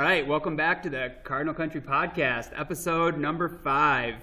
right, welcome back to the Cardinal Country Podcast, episode number 5.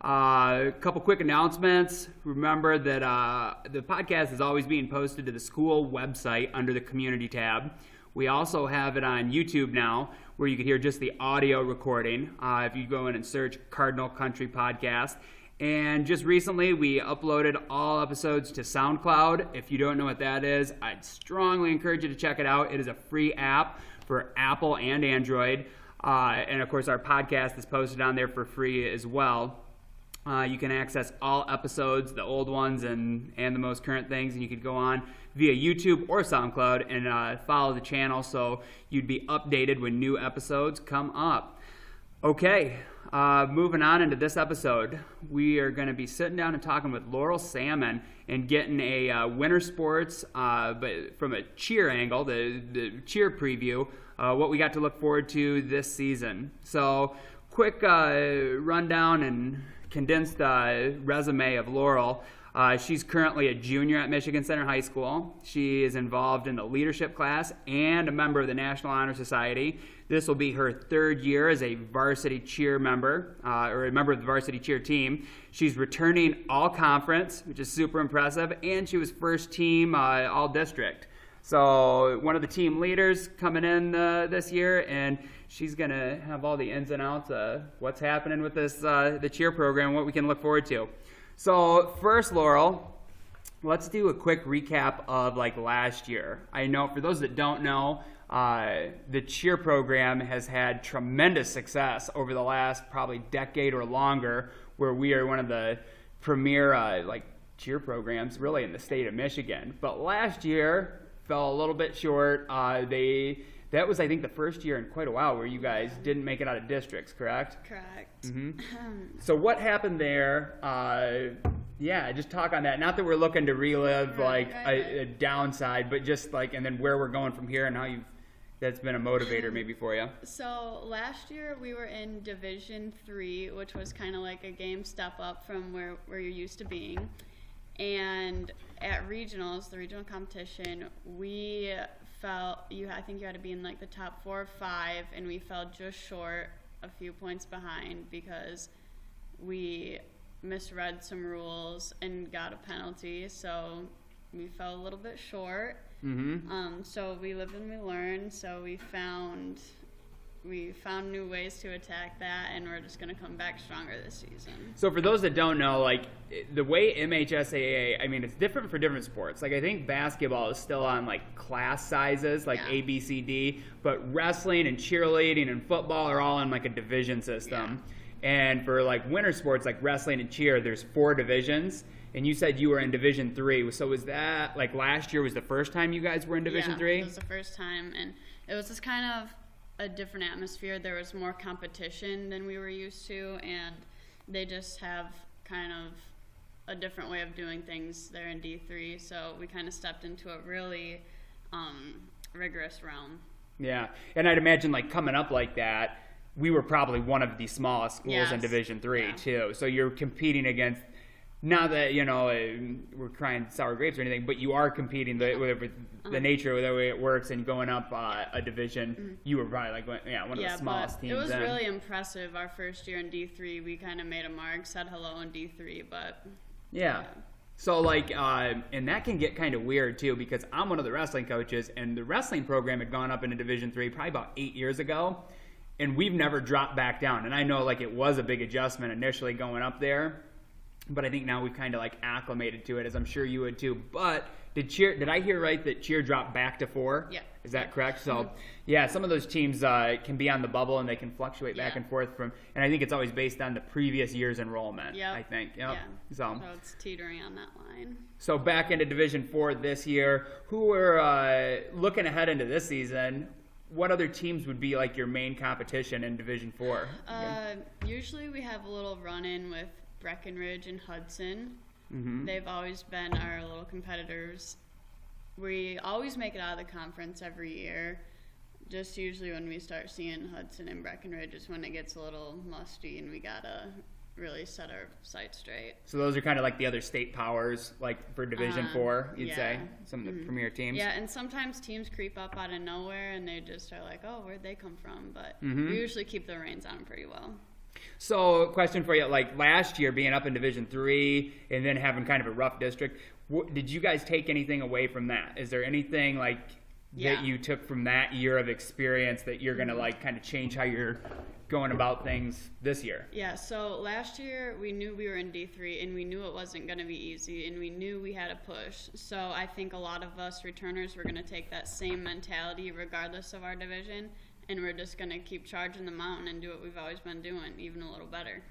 A couple quick announcements. Remember that the podcast is always being posted to the school website under the community tab. We also have it on YouTube now, where you can hear just the audio recording if you go in and search Cardinal Country Podcast. And just recently, we uploaded all episodes to SoundCloud. If you don't know what that is, I'd strongly encourage you to check it out. It is a free app for Apple and Android. And of course, our podcast is posted on there for free as well. You can access all episodes, the old ones and the most current things, and you could go on via YouTube or SoundCloud and follow the channel so you'd be updated when new episodes come up. Okay, moving on into this episode, we are going to be sitting down and talking with Lauryl Samon and getting a winter sports, but from a cheer angle, the cheer preview, what we got to look forward to this season. So, quick rundown and condensed resume of Lauryl. She's currently a junior at Michigan Center High School. She is involved in the leadership class and a member of the National Honor Society. This will be her 3rd year as a varsity cheer member, or a member of the varsity cheer team. She's returning all conference, which is super impressive, and she was first team all district. So one of the team leaders coming in this year, and she's going to have all the ins and outs of what's happening with this the cheer program, what we can look forward to. So first, Lauryl, let's do a quick recap of last year. I know for those that don't know, the cheer program has had tremendous success over the last probably decade or longer, where we are one of the premier cheer programs really in the state of Michigan. But last year fell a little bit short. That was, I think, the first year in quite a while where you guys didn't make it out of districts, correct? Correct. Mm-hmm. So what happened there? Just talk on that. Not that we're looking to relive a downside, but just and then where we're going from here and how that's been a motivator maybe for you. So last year we were in Division 3, which was kind of like a game step up from where you're used to being. And at regionals, the regional competition, we I think you had to be in the top 4 or 5, and we fell just short, a few points behind, because we misread some rules and got a penalty, so we fell a little bit short. Mm-hmm. So we lived and we learned, so we found new ways to attack that, and we're just going to come back stronger this season. So for those that don't know, the way MHSAA, I mean, it's different for different sports. I think basketball is still on class sizes, A, B, C, D, but wrestling and cheerleading and football are all in a division system. Yeah. And for winter sports like wrestling and cheer, there's 4 divisions. And you said you were in Division 3. So was that last year was the first time you guys were in Division 3? Yeah, it was the first time, and it was just kind of a different atmosphere. There was more competition than we were used to, and they just have kind of a different way of doing things there in D3, so we kind of stepped into a really rigorous realm. Yeah, and I'd imagine coming up like that, we were probably one of the smallest schools in Division 3 too, so you're competing against, not that we're crying sour grapes or anything, but you are competing with the nature of the way it works, and going up a division. Mm-hmm. You were probably one of the smallest teams. It was really impressive. Our first year in D3, we kind of made a mark, said hello in D3, but yeah. So and that can get kind of weird too, because I'm one of the wrestling coaches, and the wrestling program had gone up into Division 3 probably about 8 years ago, and we've never dropped back down. And I know it was a big adjustment initially going up there. But I think now we've kind of acclimated to it, as I'm sure you would too. But did I hear right that cheer dropped back to 4? Yeah. Is that correct? So, yeah, some of those teams can be on the bubble, and they can fluctuate back and forth and I think it's always based on the previous year's enrollment. Yeah. I think. Yep. Yeah. So it's teetering on that line. So back into Division 4 this year. Who are looking ahead into this season? What other teams would be your main competition in Division 4? Usually we have a little run-in with Breckenridge and Hudson. Mm-hmm. They've always been our little competitors. We always make it out of the conference every year. Just usually when we start seeing Hudson and Breckenridge is when it gets a little musty, and we gotta really set our sights straight. So those are kind of like the other state powers, like for Division 4, you'd say, some of the premier teams. Yeah, and sometimes teams creep up out of nowhere and they just are like, oh, where'd they come from? But we usually keep the reins on them pretty well. So question for you, like last year being up in Division 3 and then having kind of a rough district, did you guys take anything away from that? Is there anything like that you took from that year of experience that you're going to like kind of change how you're going about things this year? Yeah, so last year we knew we were in D3 and we knew it wasn't going to be easy and we knew we had to push. So I think a lot of us returners were going to take that same mentality regardless of our division, and we're just going to keep charging the mountain and do what we've always been doing, even a little better.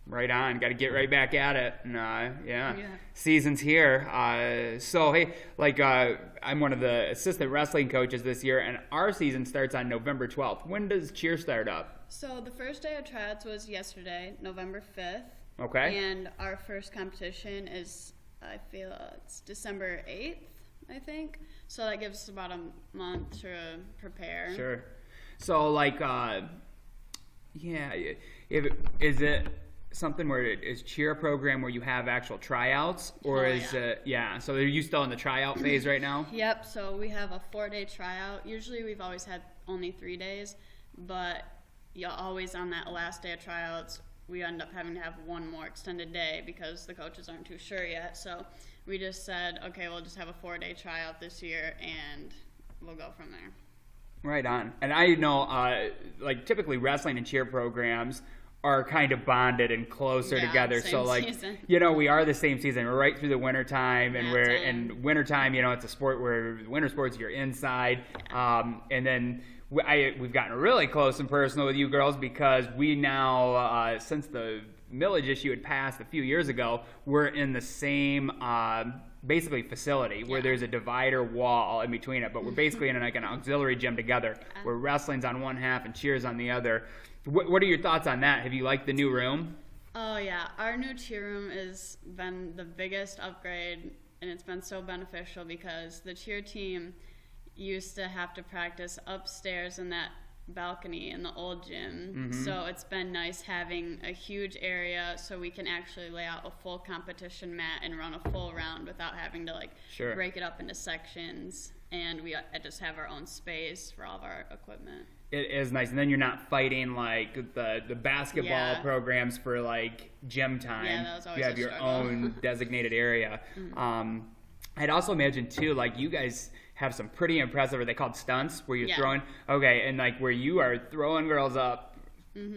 Right on. Got to get right back at it. And, season's here. So, hey, like I'm one of the assistant wrestling coaches this year, and our season starts on November 12th. When does cheer start up? So the first day of tryouts was yesterday, November 5th. Okay. And our first competition is, I feel it's December 8th, I think. So that gives us about a month to prepare. Sure. So, like, is it something where is cheer a program where you have actual tryouts, or so are you still in the tryout phase right now? Yep, so we have a 4-day tryout. Usually we've always had only 3 days, but always on that last day of tryouts we end up having to have one more extended day because the coaches aren't too sure yet. So we just said, okay, we'll just have a 4-day tryout this year and we'll go from there. Right on. And I know like typically wrestling and cheer programs are kind of bonded and closer together. So like season. We are the same season. We're right through the winter time, and in winter time, it's a sport where winter sports you're inside. And then we've gotten really close and personal with you girls because we now since the millage issue had passed a few years ago, we're in the same basically facility where there's a divider wall in between it, but we're basically in like an auxiliary gym together where wrestling's on one half and cheer's on the other. What are your thoughts on that? Have you liked the new room? Oh yeah, our new cheer room has been the biggest upgrade, and it's been so beneficial because the cheer team used to have to practice upstairs in that balcony in the old gym. So it's been nice having a huge area so we can actually lay out a full competition mat and run a full round without having to break it up into sections, and we just have our own space for all of our equipment. It is nice, and then you're not fighting like the basketball programs for like gym time. Yeah, that was always you have your own designated area. I'd also imagine too, like you guys have some pretty impressive, are they called stunts, where you're throwing? Okay, and like where you are throwing girls up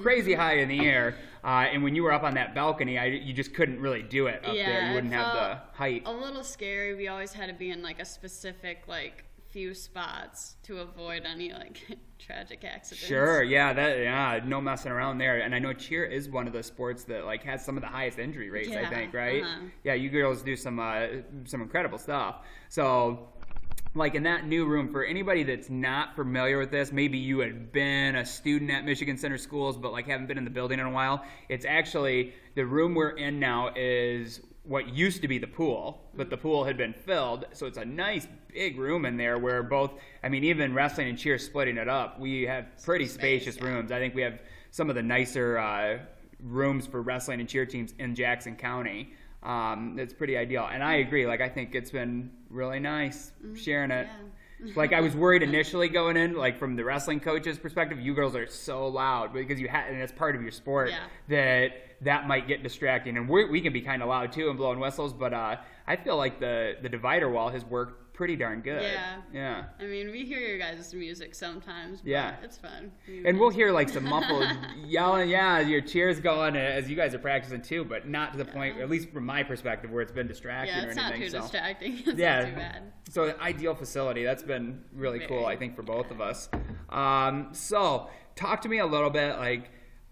crazy high in the air, and when you were up on that balcony, you just couldn't really do it up there. You wouldn't have the height. A little scary. We always had to be in like a specific few spots to avoid any tragic accidents. Sure, no messing around there. And I know cheer is one of the sports that has some of the highest injury rates, I think, right? Yeah, you girls do some incredible stuff. So in that new room, for anybody that's not familiar with this, maybe you had been a student at Michigan Center Schools but haven't been in the building in a while, it's actually the room we're in now is what used to be the pool, but the pool had been filled, so it's a nice big room in there where even wrestling and cheer splitting it up, we have pretty spacious rooms. I think we have some of the nicer rooms for wrestling and cheer teams in Jackson County. It's pretty ideal, and I agree. I think it's been really nice sharing it. I was worried initially going in, from the wrestling coach's perspective, you girls are so loud because and it's part of your sport that might get distracting, and we can be kind of loud too and blowing whistles. But I feel like the divider wall has worked pretty darn good. Yeah. I mean, we hear your guys' music sometimes, but it's fun. And we'll hear some muffled yelling, your cheers going as you guys are practicing too, but not to the point, at least from my perspective, where it's been distracting or anything. Yeah, it's not too distracting. It's not too bad. So an ideal facility. That's been really cool, I think, for both of us. So talk to me a little bit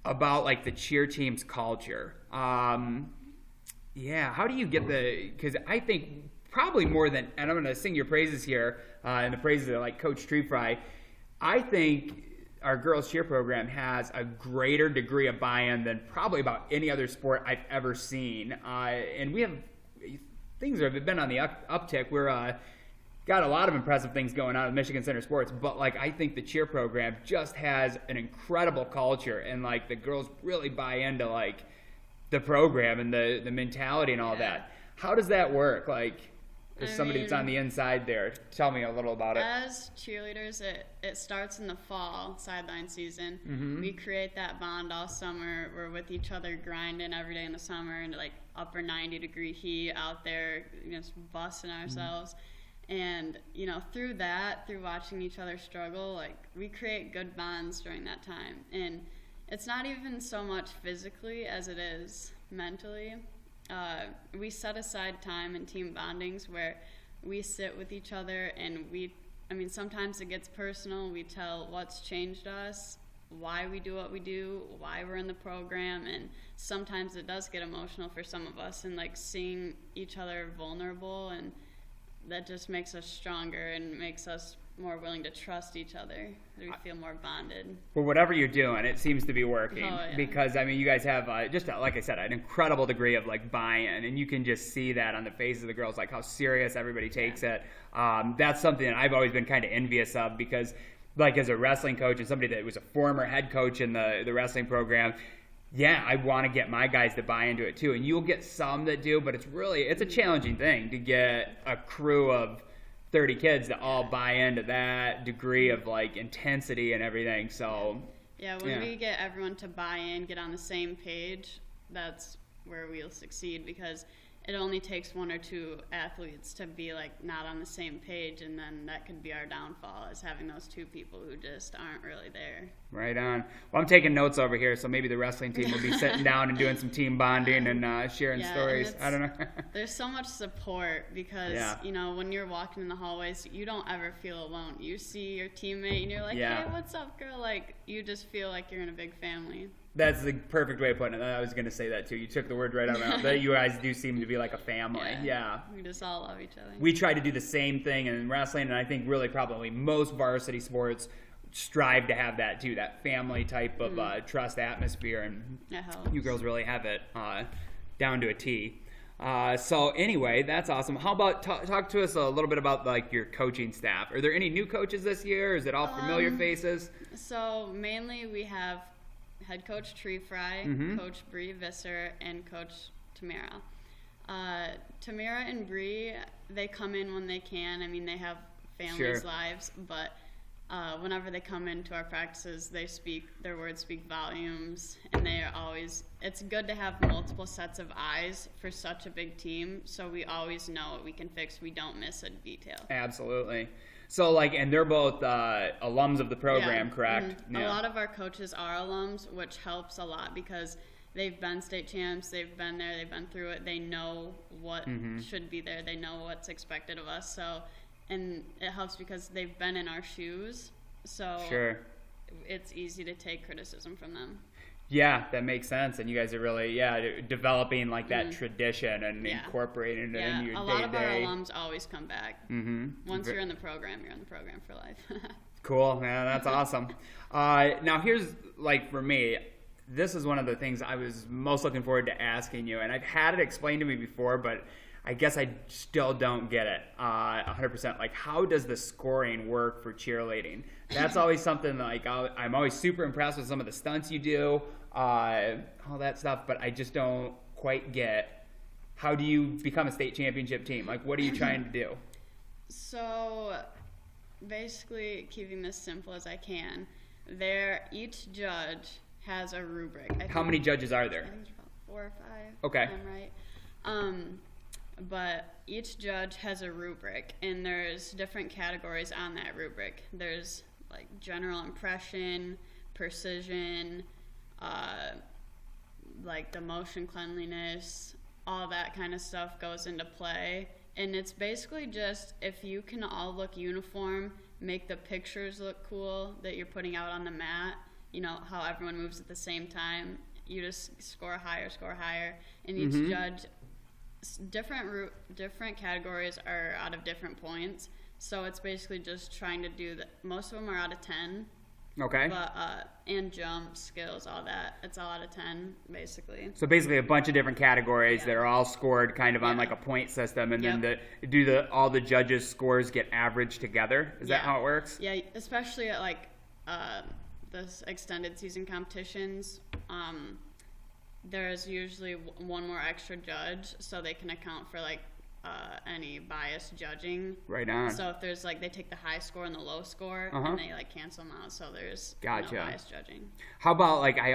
about the cheer team's culture. How do you get because I think probably more than, and I'm going to sing your praises here, and the praises of Coach Treefry, I think our girls cheer program has a greater degree of buy-in than probably about any other sport I've ever seen. And we have things that have been on the uptick. We're got a lot of impressive things going on with Michigan Center Sports, but I think the cheer program just has an incredible culture, and the girls really buy into the program and the mentality and all that. How does that work? Like, as somebody that's on the inside there, tell me a little about it. As cheerleaders, it starts in the fall, sideline season. We create that bond all summer. We're with each other grinding every day in the summer in like upper 90-degree heat out there, just busting ourselves. And, through watching each other struggle, like, we create good bonds during that time. And it's not even so much physically as it is mentally. We set aside time in team bondings where we sit with each other and sometimes it gets personal. We tell what's changed us, why we do what we do, why we're in the program, and sometimes it does get emotional for some of us, and like seeing each other vulnerable, and that just makes us stronger and makes us more willing to trust each other. We feel more bonded. Well, whatever you're doing, it seems to be working because you guys have just like I said, an incredible degree of like buy-in, and you can just see that on the faces of the girls, like how serious everybody takes it. That's something that I've always been kind of envious of because, like, as a wrestling coach and somebody that was a former head coach in the wrestling program, I want to get my guys to buy into it too. And you'll get some that do, but it's a challenging thing to get a crew of 30 kids that all buy into that degree of like intensity and everything. So when we get everyone to buy in, get on the same page, that's where we'll succeed, because it only takes one or two athletes to be like not on the same page, and then that could be our downfall, is having those two people who just aren't really there. Right on. Well, I'm taking notes over here, so maybe the wrestling team will be sitting down and doing some team bonding and sharing stories. I don't know. There's so much support because, when you're walking in the hallways, you don't ever feel alone. You see your teammate and you're like, hey, what's up, girl? Like, you just feel like you're in a big family. That's the perfect way of putting it. I was going to say that too. You took the word right out of my mouth. That you guys do seem to be like a family. Yeah. We just all love each other. We try to do the same thing in wrestling, and I think really probably most varsity sports strive to have that too, that family type of trust atmosphere, and you girls really have it down to a T. So anyway, that's awesome. How about talk to us a little bit about like your coaching staff? Are there any new coaches this year? Is it all familiar faces? So mainly we have head coach Tree Fry, Coach Bree Visser, and Coach Tamara. Tamara and Bree, they come in when they can. I mean, they have families' lives, but whenever they come into our practices, their words speak volumes, and they are always, it's good to have multiple sets of eyes for such a big team, so we always know what we can fix. We don't miss a detail. Absolutely. So, and they're both alums of the program, correct? A lot of our coaches are alums, which helps a lot because they've been state champs, they've been there, they've been through it, they know what should be there, they know what's expected of us. So, and it helps because they've been in our shoes, so it's easy to take criticism from them. Yeah, that makes sense. And you guys are really, developing like that tradition and incorporating it in your day-to-day. A lot of our alums always come back. Once you're in the program, you're in the program for life. Cool, man, that's awesome. Now here's, for me, this is one of the things I was most looking forward to asking you. And I've had it explained to me before, but I guess I still don't get it 100%. Like, how does the scoring work for cheerleading? That's always something I'm always super impressed with some of the stunts you do, all that stuff, but I just don't quite get, how do you become a state championship team? Like, what are you trying to do? So, basically, keeping this simple as I can, each judge has a rubric. How many judges are there? I think there's about 4 or 5. Okay. I'm right. But each judge has a rubric, and there's different categories on that rubric. There's like general impression, precision, like the motion cleanliness, all that kind of stuff goes into play. And it's basically just, if you can all look uniform, make the pictures look cool that you're putting out on the mat, how everyone moves at the same time, you just score higher, and each judge, different categories are out of different points, so it's basically just trying to do that. Most of them are out of 10. Okay. But and jump skills, all that, it's all out of 10 basically. So basically a bunch of different categories that are all scored kind of on like a point system, and then all the judges' scores get averaged together. Is that how it works? Yeah, especially at the extended season competitions. there's usually one more extra judge, so they can account for like any biased judging. Right on. So if there's like, they take the high score and the low score, and they like cancel them out, so there's Gotcha. no biased judging. How about like I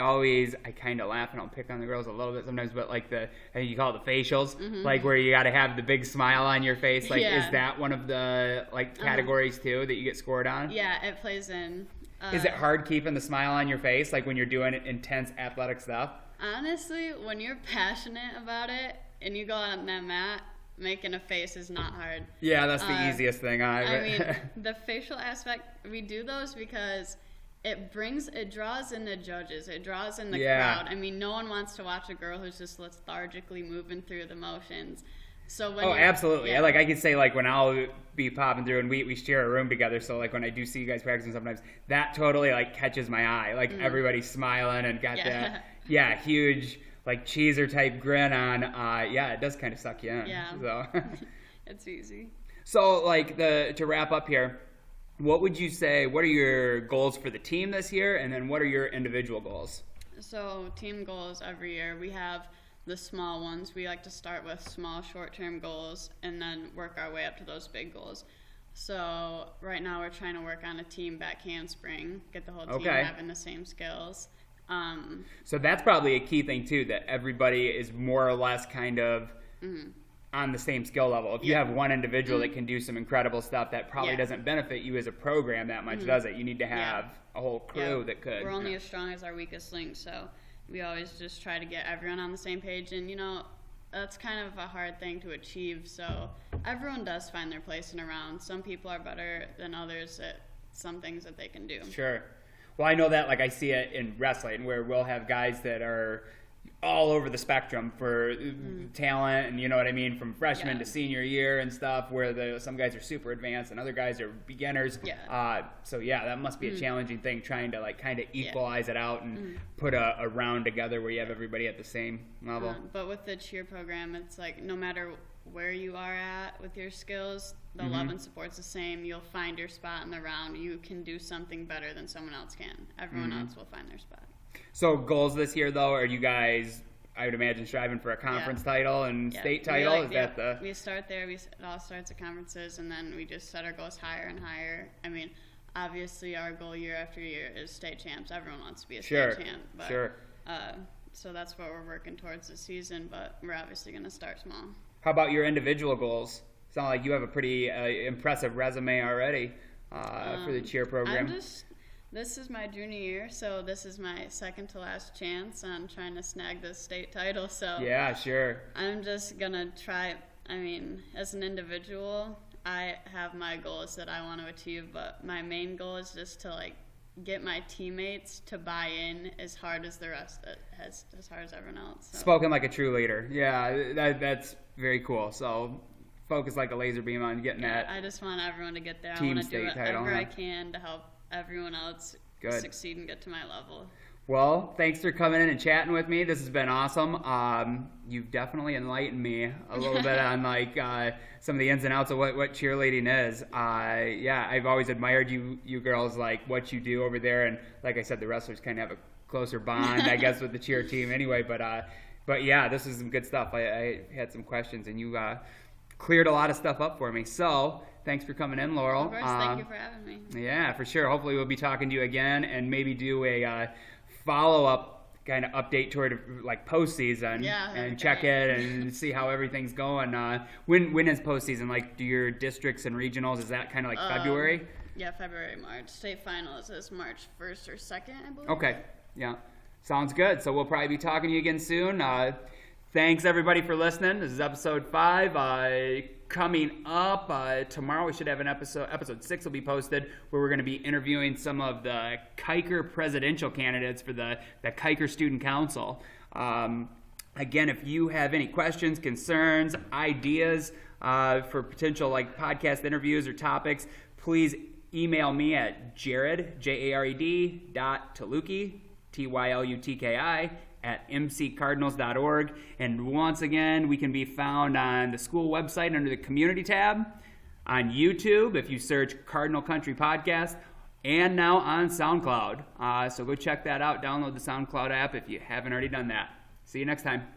kind of laugh and I'll pick on the girls a little bit sometimes, but like I think you call it the facials, like where you got to have the big smile on your face. Like, is that one of the like categories too that you get scored on? Yeah, it plays in. Is it hard keeping the smile on your face, like when you're doing intense athletic stuff? Honestly, when you're passionate about it and you go on that mat, making a face is not hard. Yeah, that's the easiest thing. I mean, the facial aspect, we do those because it draws in the judges. It draws in the crowd. I mean, no one wants to watch a girl who's just lethargically moving through the motions. So when absolutely. Yeah. Like I could say, like when I'll be popping through and we share a room together, so like when I do see you guys practicing sometimes, that totally like catches my eye. Like everybody's smiling and got that huge like cheeser type grin on. It does kind of suck you in. Yeah. So it's easy. So like to wrap up here, what would you say, what are your goals for the team this year, and then what are your individual goals? So team goals every year, we have the small ones. We like to start with small short-term goals and then work our way up to those big goals. So right now we're trying to work on a team back handspring, get the whole team having the same skills. So that's probably a key thing too, that everybody is more or less kind of on the same skill level. If you have one individual that can do some incredible stuff, that probably doesn't benefit you as a program that much, does it? You need to have a whole crew that could. We're only as strong as our weakest link, so we always just try to get everyone on the same page, and that's kind of a hard thing to achieve, so everyone does find their place in a round. Some people are better than others at some things that they can do. Sure. Well, I know that, like I see it in wrestling, where we'll have guys that are all over the spectrum for talent, and you know what I mean, from freshman to senior year and stuff, where some guys are super advanced and other guys are beginners. So that must be a challenging thing, trying to like kind of equalize it out and put a round together where you have everybody at the same level. But with the cheer program, it's like no matter where you are at with your skills, the love and support's the same. You'll find your spot in the round. You can do something better than someone else can. Everyone else will find their spot. So goals this year, though, are you guys, I would imagine, striving for a conference title and state title? We start there. It all starts at conferences, and then we just set our goals higher and higher. I mean, obviously, our goal year after year is state champs. Everyone wants to be a state champ. But, so that's what we're working towards this season, but we're obviously going to start small. How about your individual goals? It's not like you have a pretty impressive resume already for the cheer program. This is my junior year, so this is my second to last chance on trying to snag this state title. So yeah, sure. I'm just gonna try. I mean, as an individual, I have my goals that I want to achieve, but my main goal is just to like get my teammates to buy in as hard as the rest, as hard as everyone else. So. Spoken like a true leader. Yeah, that's very cool. So focus like a laser beam on getting that. I just want everyone to get there. Team I want to do whatever title, I can to help everyone else succeed and get to my level. Well, thanks for coming in and chatting with me. This has been awesome. You've definitely enlightened me a little bit on like some of the ins and outs of what cheerleading is. I've always admired you girls, like what you do over there, and like I said, the wrestlers kind of have a closer bond, I guess, with the cheer team anyway. But yeah, this is some good stuff. I had some questions, and you cleared a lot of stuff up for me. So thanks for coming in, Lauryl. Of course, thank you for having me. Yeah, for sure. Hopefully we'll be talking to you again and maybe do a follow-up kind of update toward like postseason and check it and see how everything's going. When is postseason? Like, do your districts and regionals, is that kind of like February? Yeah, February, March. State finals is March 1st or 2nd, I believe. Okay, yeah. Sounds good. So we'll probably be talking to you again soon. Thanks, everybody, for listening. This is episode 5. Coming up tomorrow, we should have an episode 6 will be posted, where we're going to be interviewing some of the Kiker presidential candidates for the Kiker Student Council. Again, if you have any questions, concerns, ideas for potential like podcast interviews or topics, please email me at Jared, Jared, .Tluki, Tylutki, at mccardinals.org. And once again, we can be found on the school website under the community tab, on YouTube if you search Cardinal Country Podcast, and now on SoundCloud. So go check that out. Download the SoundCloud app if you haven't already done that. See you next time.